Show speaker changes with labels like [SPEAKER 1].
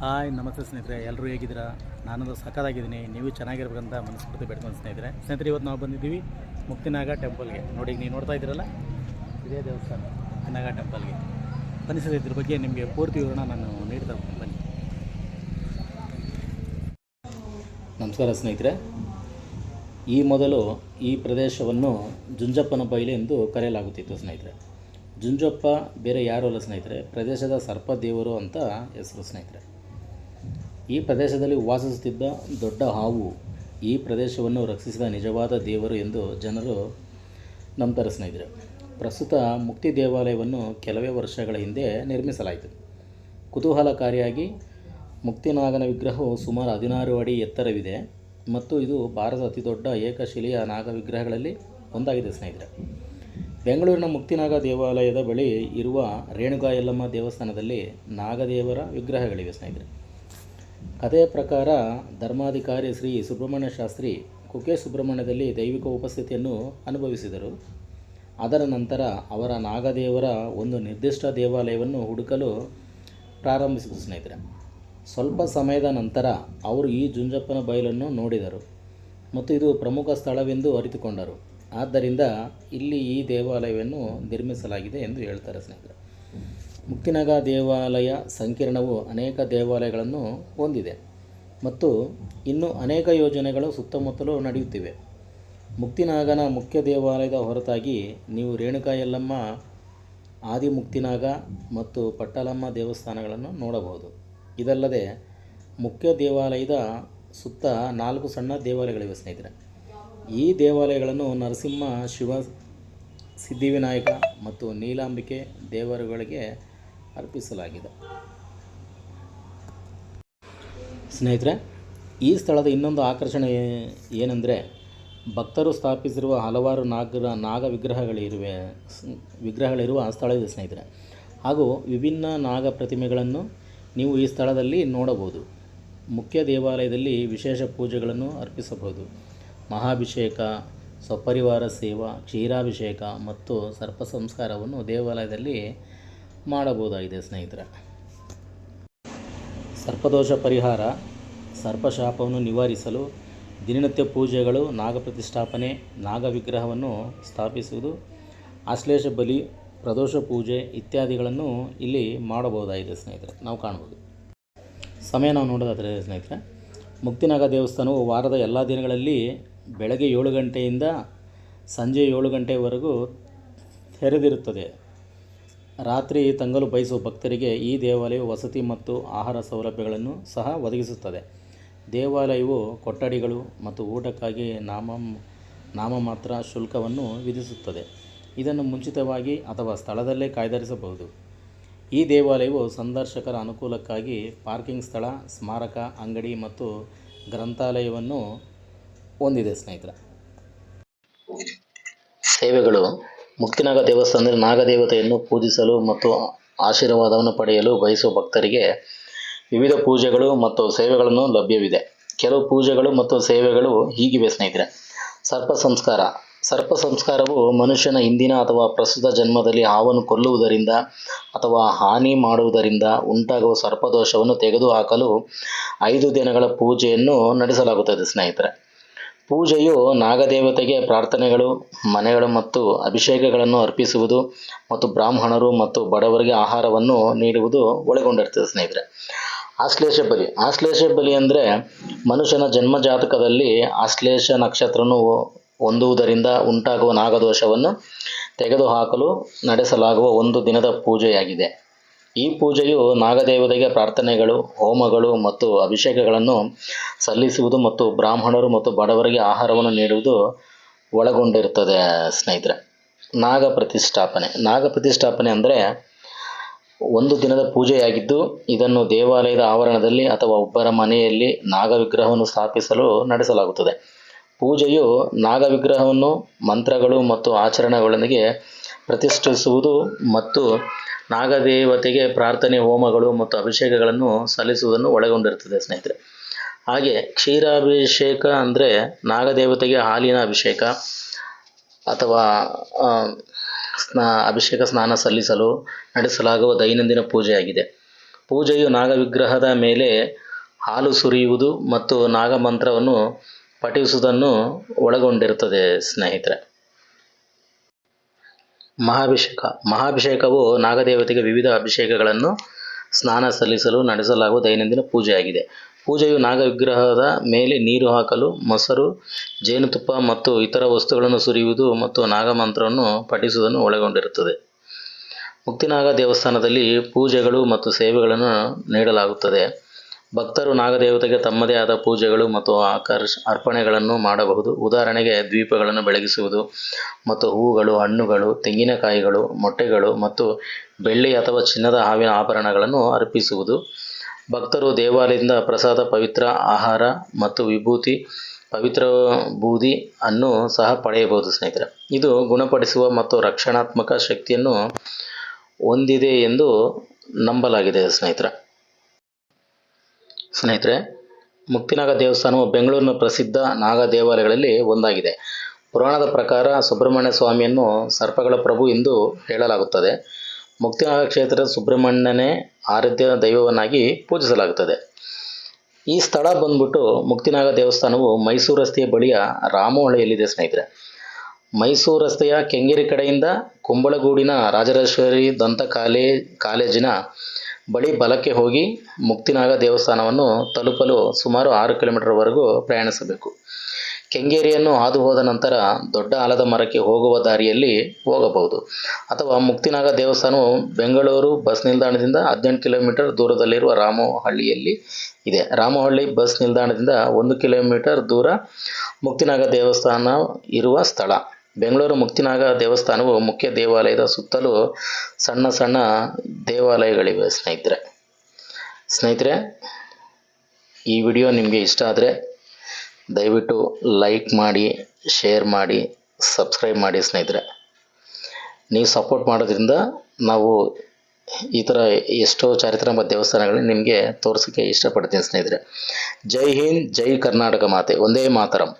[SPEAKER 1] Hi ನಮಸ್ತೆ ಸ್ನೇಹಿತರೆ, ಎಲ್ಲರೂ ಹೇಗಿದ್ದೀರಾ? ನಾನಂದು ಸಕ್ಕತ್ತಾಗಿದ್ದೀನಿ. ನೀವು ಚೆನ್ನಾಗಿರ್ಬೇಕಂತ ಮನಸ್ಫೂರ್ತಿ ಬೇಡ್ಕೊಂಡು ಸ್ನೇಹಿತರೆ, ಇವತ್ತು ನಾವು ಬಂದಿದ್ದೀವಿ ಮುಕ್ತಿನಾಗ ಟೆಂಪಲ್ಗೆ. ನೋಡಿ, ನೀವು ನೋಡ್ತಾ ಇದ್ದೀರಲ್ಲ, ಇದೇ ದೇವಸ್ಥಾನ ಮುಕ್ತಿನಾಗ ಟೆಂಪಲ್ಗೆ. ಬನ್ನಿ ಸರ್, ಇದ್ರ ಬಗ್ಗೆ ನಿಮಗೆ ಪೂರ್ತಿ ವಿವರಣ ನಾನು ನೀಡ್ತಾ ಹೋಗ್ತೀನಿ. ಬನ್ನಿ. ನಮಸ್ಕಾರ ಸ್ನೇಹಿತರೆ. ಈ ಮೊದಲು ಈ ಪ್ರದೇಶವನ್ನು ಜುಂಜಪ್ಪನ ಬಯಲು ಎಂದು ಕರೆಯಲಾಗುತ್ತಿತ್ತು ಸ್ನೇಹಿತರೆ. ಜುಂಜಪ್ಪ ಬೇರೆ ಯಾರೂ ಅಲ್ಲ ಸ್ನೇಹಿತರೆ, ಪ್ರದೇಶದ ಸರ್ಪ ದೇವರು ಅಂತ ಹೆಸರು ಸ್ನೇಹಿತರೆ. ಈ ಪ್ರದೇಶದಲ್ಲಿ ವಾಸಿಸುತ್ತಿದ್ದ ದೊಡ್ಡ ಹಾವು ಈ ಪ್ರದೇಶವನ್ನು ರಕ್ಷಿಸಿದ ನಿಜವಾದ ದೇವರು ಎಂದು ಜನರು ನಂಬ್ತಾರೆ ಸ್ನೇಹಿತರೆ. ಪ್ರಸ್ತುತ ಮುಕ್ತಿ ದೇವಾಲಯವನ್ನು ಕೆಲವೇ ವರ್ಷಗಳ ಹಿಂದೆ ನಿರ್ಮಿಸಲಾಯಿತು. ಕುತೂಹಲಕಾರಿಯಾಗಿ ಮುಕ್ತಿನಾಗನ ವಿಗ್ರಹವು ಸುಮಾರು 16 ಅಡಿ ಎತ್ತರವಿದೆ ಮತ್ತು ಇದು ಭಾರತದ ಅತಿದೊಡ್ಡ ಏಕಶಿಲೆಯ ನಾಗ ವಿಗ್ರಹಗಳಲ್ಲಿ ಒಂದಾಗಿದೆ ಸ್ನೇಹಿತರೆ. ಬೆಂಗಳೂರಿನ ಮುಕ್ತಿನಾಗ ದೇವಾಲಯದ ಬಳಿ ಇರುವ ರೇಣುಕಾ ಯಲ್ಲಮ್ಮ ದೇವಸ್ಥಾನದಲ್ಲಿ ನಾಗದೇವರ ವಿಗ್ರಹಗಳಿವೆ ಸ್ನೇಹಿತರೆ. ಕಥೆಯ ಪ್ರಕಾರ ಧರ್ಮಾಧಿಕಾರಿ ಶ್ರೀ ಸುಬ್ರಹ್ಮಣ್ಯ ಶಾಸ್ತ್ರಿ ಕುಕ್ಕೆ ಸುಬ್ರಹ್ಮಣ್ಯದಲ್ಲಿ ದೈವಿಕ ಉಪಸ್ಥಿತಿಯನ್ನು ಅನುಭವಿಸಿದರು. ಅದರ ನಂತರ ಅವರ ನಾಗದೇವರ ಒಂದು ನಿರ್ದಿಷ್ಟ ದೇವಾಲಯವನ್ನು ಹುಡುಕಲು ಪ್ರಾರಂಭಿಸಿದರು ಸ್ನೇಹಿತರೆ. ಸ್ವಲ್ಪ ಸಮಯದ ನಂತರ ಅವರು ಈ ಜುಂಜಪ್ಪನ ಬಯಲನ್ನು ನೋಡಿದರು ಮತ್ತು ಇದು ಪ್ರಮುಖ ಸ್ಥಳವೆಂದು ಅರಿತುಕೊಂಡರು. ಆದ್ದರಿಂದ ಇಲ್ಲಿ ಈ ದೇವಾಲಯವನ್ನು ನಿರ್ಮಿಸಲಾಗಿದೆ ಎಂದು ಹೇಳ್ತಾರೆ ಸ್ನೇಹಿತರೆ. ಮುಕ್ತಿನಾಗ ದೇವಾಲಯ ಸಂಕೀರ್ಣವು ಅನೇಕ ದೇವಾಲಯಗಳನ್ನು ಹೊಂದಿದೆ ಮತ್ತು ಇನ್ನೂ ಅನೇಕ ಯೋಜನೆಗಳು ಸುತ್ತಮುತ್ತಲೂ ನಡೆಯುತ್ತಿವೆ. ಮುಕ್ತಿನಾಗನ ಮುಖ್ಯ ದೇವಾಲಯದ ಹೊರತಾಗಿ ನೀವು ರೇಣುಕಾ ಯಲ್ಲಮ್ಮ, ಆದಿಮುಕ್ತಿನಾಗ ಮತ್ತು ಪಟ್ಟಲಮ್ಮ ದೇವಸ್ಥಾನಗಳನ್ನು ನೋಡಬಹುದು. ಇದಲ್ಲದೆ ಮುಖ್ಯ ದೇವಾಲಯದ ಸುತ್ತ 4 ಸಣ್ಣ ದೇವಾಲಯಗಳಿವೆ ಸ್ನೇಹಿತರೆ. ಈ ದೇವಾಲಯಗಳನ್ನು ನರಸಿಂಹ, ಶಿವ, ಸಿದ್ಧಿವಿನಾಯಕ ಮತ್ತು ನೀಲಾಂಬಿಕೆ ದೇವರುಗಳಿಗೆ ಅರ್ಪಿಸಲಾಗಿದೆ ಸ್ನೇಹಿತರೆ. ಈ ಸ್ಥಳದ ಇನ್ನೊಂದು ಆಕರ್ಷಣೆ ಏನೆಂದರೆ ಭಕ್ತರು ಸ್ಥಾಪಿಸಿರುವ ಹಲವಾರು ನಾಗ ವಿಗ್ರಹಗಳಿರುವ ಸ್ಥಳವಿದೆ ಸ್ನೇಹಿತರೆ. ಹಾಗೂ ವಿಭಿನ್ನ ನಾಗ ಪ್ರತಿಮೆಗಳನ್ನು ನೀವು ಈ ಸ್ಥಳದಲ್ಲಿ ನೋಡಬಹುದು. ಮುಖ್ಯ ದೇವಾಲಯದಲ್ಲಿ ವಿಶೇಷ ಪೂಜೆಗಳನ್ನು ಅರ್ಪಿಸಬಹುದು. ಮಹಾಭಿಷೇಕ, ಸಪರಿವಾರ ಸೇವಾ, ಕ್ಷೀರಾಭಿಷೇಕ ಮತ್ತು ಸರ್ಪ ಸಂಸ್ಕಾರವನ್ನು ದೇವಾಲಯದಲ್ಲಿ ಮಾಡಬಹುದಾಗಿದೆ ಸ್ನೇಹಿತರೆ. ಸರ್ಪದೋಷ ಪರಿಹಾರ, ಸರ್ಪಶಾಪವನ್ನು ನಿವಾರಿಸಲು ದಿನನಿತ್ಯ ಪೂಜೆಗಳು, ನಾಗ ಪ್ರತಿಷ್ಠಾಪನೆ, ನಾಗ ವಿಗ್ರಹವನ್ನು ಸ್ಥಾಪಿಸುವುದು, ಆಶ್ಲೇಷ ಬಲಿ, ಪ್ರದೋಷ ಪೂಜೆ ಇತ್ಯಾದಿಗಳನ್ನು ಇಲ್ಲಿ ಮಾಡಬಹುದಾಗಿದೆ ಸ್ನೇಹಿತರೆ. ನಾವು ಕಾಣ್ಬೋದು. ಸಮಯ ನಾವು ನೋಡೋದಾದರೆ ಸ್ನೇಹಿತರೆ, ಮುಕ್ತಿನಾಗ ದೇವಸ್ಥಾನವು ವಾರದ ಎಲ್ಲ ದಿನಗಳಲ್ಲಿ ಬೆಳಗ್ಗೆ 7 ಗಂಟೆಯಿಂದ ಸಂಜೆ 7 ಗಂಟೆಯವರೆಗೂ ತೆರೆದಿರುತ್ತದೆ. ರಾತ್ರಿ ತಂಗಲು ಬಯಸುವ ಭಕ್ತರಿಗೆ ಈ ದೇವಾಲಯವು ವಸತಿ ಮತ್ತು ಆಹಾರ ಸೌಲಭ್ಯಗಳನ್ನು ಸಹ ಒದಗಿಸುತ್ತದೆ. ದೇವಾಲಯವು ಕೊಠಡಿಗಳು ಮತ್ತು ಊಟಕ್ಕಾಗಿ ನಾಮಮಾತ್ರ ಶುಲ್ಕವನ್ನು ವಿಧಿಸುತ್ತದೆ. ಇದನ್ನು ಮುಂಚಿತವಾಗಿ ಅಥವಾ ಸ್ಥಳದಲ್ಲೇ ಕಾಯ್ದಿರಿಸಬಹುದು. ಈ ದೇವಾಲಯವು ಸಂದರ್ಶಕರ ಅನುಕೂಲಕ್ಕಾಗಿ ಪಾರ್ಕಿಂಗ್ ಸ್ಥಳ, ಸ್ಮಾರಕ, ಅಂಗಡಿ ಮತ್ತು ಗ್ರಂಥಾಲಯವನ್ನು ಹೊಂದಿದೆ ಸ್ನೇಹಿತರೆ. ಸೇವೆಗಳು. ಮುಕ್ತಿನಾಗ ದೇವಸ್ಥಾನದಲ್ಲಿ ನಾಗದೇವತೆಯನ್ನು ಪೂಜಿಸಲು ಮತ್ತು ಆಶೀರ್ವಾದವನ್ನು ಪಡೆಯಲು ಬಯಸುವ ಭಕ್ತರಿಗೆ ವಿವಿಧ ಪೂಜೆಗಳು ಮತ್ತು ಸೇವೆಗಳನ್ನು ಲಭ್ಯವಿದೆ. ಕೆಲವು ಪೂಜೆಗಳು ಮತ್ತು ಸೇವೆಗಳು ಹೀಗಿವೆ ಸ್ನೇಹಿತರೆ. ಸರ್ಪ ಸಂಸ್ಕಾರ. ಸರ್ಪ ಸಂಸ್ಕಾರವು ಮನುಷ್ಯನ ಹಿಂದಿನ ಅಥವಾ ಪ್ರಸ್ತುತ ಜನ್ಮದಲ್ಲಿ ಹಾವನ್ನು ಕೊಲ್ಲುವುದರಿಂದ ಅಥವಾ ಹಾನಿ ಮಾಡುವುದರಿಂದ ಉಂಟಾಗುವ ಸರ್ಪದೋಷವನ್ನು ತೆಗೆದುಹಾಕಲು 5 ದಿನಗಳ ಪೂಜೆಯನ್ನು ನಡೆಸಲಾಗುತ್ತದೆ ಸ್ನೇಹಿತರೆ. ಪೂಜೆಯು ನಾಗದೇವತೆಗೆ ಪ್ರಾರ್ಥನೆಗಳು, ಮನೆಗಳು ಮತ್ತು ಅಭಿಷೇಕಗಳನ್ನು ಅರ್ಪಿಸುವುದು ಮತ್ತು ಬ್ರಾಹ್ಮಣರು ಮತ್ತು ಬಡವರಿಗೆ ಆಹಾರವನ್ನು ನೀಡುವುದು ಒಳಗೊಂಡಿರ್ತದೆ ಸ್ನೇಹಿತರೆ. ಆಶ್ಲೇಷ ಬಲಿ. ಆಶ್ಲೇಷ ಬಲಿ ಅಂದರೆ ಮನುಷ್ಯನ ಜನ್ಮ ಜಾತಕದಲ್ಲಿ ಆಶ್ಲೇಷ ನಕ್ಷತ್ರವನ್ನು ಹೊಂದುವುದರಿಂದ ಉಂಟಾಗುವ ನಾಗದೋಷವನ್ನು ತೆಗೆದುಹಾಕಲು ನಡೆಸಲಾಗುವ 1 ದಿನದ ಪೂಜೆಯಾಗಿದೆ. ಈ ಪೂಜೆಯು ನಾಗದೇವತೆಗೆ ಪ್ರಾರ್ಥನೆಗಳು, ಹೋಮಗಳು ಮತ್ತು ಅಭಿಷೇಕಗಳನ್ನು ಸಲ್ಲಿಸುವುದು ಮತ್ತು ಬ್ರಾಹ್ಮಣರು ಮತ್ತು ಬಡವರಿಗೆ ಆಹಾರವನ್ನು ನೀಡುವುದು ಒಳಗೊಂಡಿರುತ್ತದೆ ಸ್ನೇಹಿತರೆ. ನಾಗ ಪ್ರತಿಷ್ಠಾಪನೆ. ನಾಗ ಪ್ರತಿಷ್ಠಾಪನೆ ಅಂದರೆ 1 ದಿನದ ಪೂಜೆಯಾಗಿದ್ದು, ಇದನ್ನು ದೇವಾಲಯದ ಆವರಣದಲ್ಲಿ ಅಥವಾ ಒಬ್ಬರ ಮನೆಯಲ್ಲಿ ನಾಗ ವಿಗ್ರಹವನ್ನು ಸ್ಥಾಪಿಸಲು ನಡೆಸಲಾಗುತ್ತದೆ. ಪೂಜೆಯು ನಾಗ ವಿಗ್ರಹವನ್ನು ಮಂತ್ರಗಳು ಮತ್ತು ಆಚರಣೆಗಳೊಂದಿಗೆ ಪ್ರತಿಷ್ಠಿಸುವುದು ಮತ್ತು ನಾಗದೇವತೆಗೆ ಪ್ರಾರ್ಥನೆ, ಹೋಮಗಳು ಮತ್ತು ಅಭಿಷೇಕಗಳನ್ನು ಸಲ್ಲಿಸುವುದನ್ನು ಒಳಗೊಂಡಿರುತ್ತದೆ ಸ್ನೇಹಿತರೆ. ಹಾಗೆ ಕ್ಷೀರಾಭಿಷೇಕ ಅಂದರೆ ನಾಗದೇವತೆಗೆ ಹಾಲಿನ ಅಭಿಷೇಕ ಅಥವಾ ಅಭಿಷೇಕ ಸ್ನಾನ ಸಲ್ಲಿಸಲು ನಡೆಸಲಾಗುವ ದೈನಂದಿನ ಪೂಜೆಯಾಗಿದೆ. ಪೂಜೆಯು ನಾಗವಿಗ್ರಹದ ಮೇಲೆ ಹಾಲು ಸುರಿಯುವುದು ಮತ್ತು ನಾಗಮಂತ್ರವನ್ನು ಪಠಿಸುವುದನ್ನು ಒಳಗೊಂಡಿರುತ್ತದೆ ಸ್ನೇಹಿತರೆ. ಮಹಾಭಿಷೇಕವು ನಾಗದೇವತೆಗೆ ವಿವಿಧ ಅಭಿಷೇಕಗಳನ್ನು ಸ್ನಾನ ಸಲ್ಲಿಸಲು ನಡೆಸಲಾಗುವ ದೈನಂದಿನ ಪೂಜೆಯಾಗಿದೆ. ಪೂಜೆಯು ನಾಗವಿಗ್ರಹದ ಮೇಲೆ ನೀರು ಹಾಕಲು, ಮೊಸರು, ಜೇನುತುಪ್ಪ ಮತ್ತು ಇತರ ವಸ್ತುಗಳನ್ನು ಸುರಿಯುವುದು ಮತ್ತು ನಾಗಮಂತ್ರವನ್ನು ಪಠಿಸುವುದನ್ನು ಒಳಗೊಂಡಿರುತ್ತದೆ. ಮುಕ್ತಿನಾಗ ದೇವಸ್ಥಾನದಲ್ಲಿ ಪೂಜೆಗಳು ಮತ್ತು ಸೇವೆಗಳನ್ನು ನೀಡಲಾಗುತ್ತದೆ. ಭಕ್ತರು ನಾಗದೇವತೆಗೆ ತಮ್ಮದೇ ಆದ ಪೂಜೆಗಳು ಮತ್ತು ಅರ್ಪಣೆಗಳನ್ನು ಮಾಡಬಹುದು. ಉದಾಹರಣೆಗೆ ದೀಪಗಳನ್ನು ಬೆಳಗಿಸುವುದು ಮತ್ತು ಹೂವುಗಳು, ಹಣ್ಣುಗಳು, ತೆಂಗಿನಕಾಯಿಗಳು, ಮೊಟ್ಟೆಗಳು ಮತ್ತು ಬೆಳ್ಳಿ ಅಥವಾ ಚಿನ್ನದ ಹಾವಿನ ಆಭರಣಗಳನ್ನು ಅರ್ಪಿಸುವುದು. ಭಕ್ತರು ದೇವಾಲಯದಿಂದ ಪ್ರಸಾದ, ಪವಿತ್ರ ಆಹಾರ ಮತ್ತು ಪವಿತ್ರ ಬೂದಿ ಅನ್ನು ಸಹ ಪಡೆಯಬಹುದು ಸ್ನೇಹಿತರೆ. ಇದು ಗುಣಪಡಿಸುವ ಮತ್ತು ರಕ್ಷಣಾತ್ಮಕ ಶಕ್ತಿಯನ್ನು ಹೊಂದಿದೆ ಎಂದು ನಂಬಲಾಗಿದೆ ಸ್ನೇಹಿತರೆ. ಮುಕ್ತಿನಾಗ ದೇವಸ್ಥಾನವು ಬೆಂಗಳೂರಿನ ಪ್ರಸಿದ್ಧ ನಾಗ ದೇವಾಲಯಗಳಲ್ಲಿ ಒಂದಾಗಿದೆ. ಪುರಾಣದ ಪ್ರಕಾರ ಸುಬ್ರಹ್ಮಣ್ಯ ಸ್ವಾಮಿಯನ್ನು ಸರ್ಪಗಳ ಪ್ರಭು ಎಂದು ಹೇಳಲಾಗುತ್ತದೆ. ಮುಕ್ತಿನಾಗ ಕ್ಷೇತ್ರದ ಸುಬ್ರಹ್ಮಣ್ಯನೇ ಆರಾಧ್ಯ ದೈವವನ್ನಾಗಿ ಪೂಜಿಸಲಾಗುತ್ತದೆ. ಈ ಸ್ಥಳ ಬಂದ್ಬಿಟ್ಟು ಮುಕ್ತಿನಾಗ ದೇವಸ್ಥಾನವು ಮೈಸೂರು ರಸ್ತೆಯ ಬಳಿಯ ರಾಮಹಳ್ಳಿಯಲ್ಲಿದೆ ಸ್ನೇಹಿತರೆ. ಮೈಸೂರು ರಸ್ತೆಯ ಕೆಂಗೇರಿ ಕಡೆಯಿಂದ ಕುಂಬಳಗೂಡಿನ ರಾಜರಾಜೇಶ್ವರಿ ದಂತ ಕಾಲೇಜಿನ ಬಳಿ ಬಲಕ್ಕೆ ಹೋಗಿ ಮುಕ್ತಿನಾಗ ದೇವಸ್ಥಾನವನ್ನು ತಲುಪಲು ಸುಮಾರು 6 ಕಿಲೋಮೀಟರ್ವರೆಗೂ ಪ್ರಯಾಣಿಸಬೇಕು. ಕೆಂಗೇರಿಯನ್ನು ಹಾದು ಹೋದ ನಂತರ ದೊಡ್ಡ ಆಲದ ಮರಕ್ಕೆ ಹೋಗುವ ದಾರಿಯಲ್ಲಿ ಹೋಗಬಹುದು. ಅಥವಾ ಮುಕ್ತಿನಾಗ ದೇವಸ್ಥಾನವು ಬೆಂಗಳೂರು ಬಸ್ ನಿಲ್ದಾಣದಿಂದ 18 ಕಿಲೋಮೀಟರ್ ದೂರದಲ್ಲಿರುವ ರಾಮಹಳ್ಳಿಯಲ್ಲಿ ಇದೆ. ರಾಮಹಳ್ಳಿ ಬಸ್ ನಿಲ್ದಾಣದಿಂದ 1 ಕಿಲೋಮೀಟರ್ ದೂರ ಮುಕ್ತಿನಾಗ ದೇವಸ್ಥಾನ ಇರುವ ಸ್ಥಳ. ಬೆಂಗಳೂರು ಮುಕ್ತಿನಾಗ ದೇವಸ್ಥಾನವು ಮುಖ್ಯ ದೇವಾಲಯದ ಸುತ್ತಲೂ ಸಣ್ಣ ಸಣ್ಣ ದೇವಾಲಯಗಳಿವೆ ಸ್ನೇಹಿತರೆ. ಈ ವಿಡಿಯೋ ನಿಮಗೆ ಇಷ್ಟ ಆದರೆ ದಯವಿಟ್ಟು ಲೈಕ್ ಮಾಡಿ, ಶೇರ್ ಮಾಡಿ, ಸಬ್ಸ್ಕ್ರೈಬ್ ಮಾಡಿ ಸ್ನೇಹಿತರೆ. ನೀವು ಸಪೋರ್ಟ್ ಮಾಡೋದ್ರಿಂದ ನಾವು ಈ ಥರ ಎಷ್ಟೋ ಚಾರಿತ್ರಾತ್ಮಕ ದೇವಸ್ಥಾನಗಳನ್ನ ನಿಮಗೆ ತೋರಿಸೋಕ್ಕೆ ಇಷ್ಟಪಡ್ತೀನಿ ಸ್ನೇಹಿತರೆ. ಜೈ ಹಿಂದ್, ಜೈ ಕರ್ನಾಟಕ ಮಾತೆ, ಒಂದೇ ಮಾತರಂ.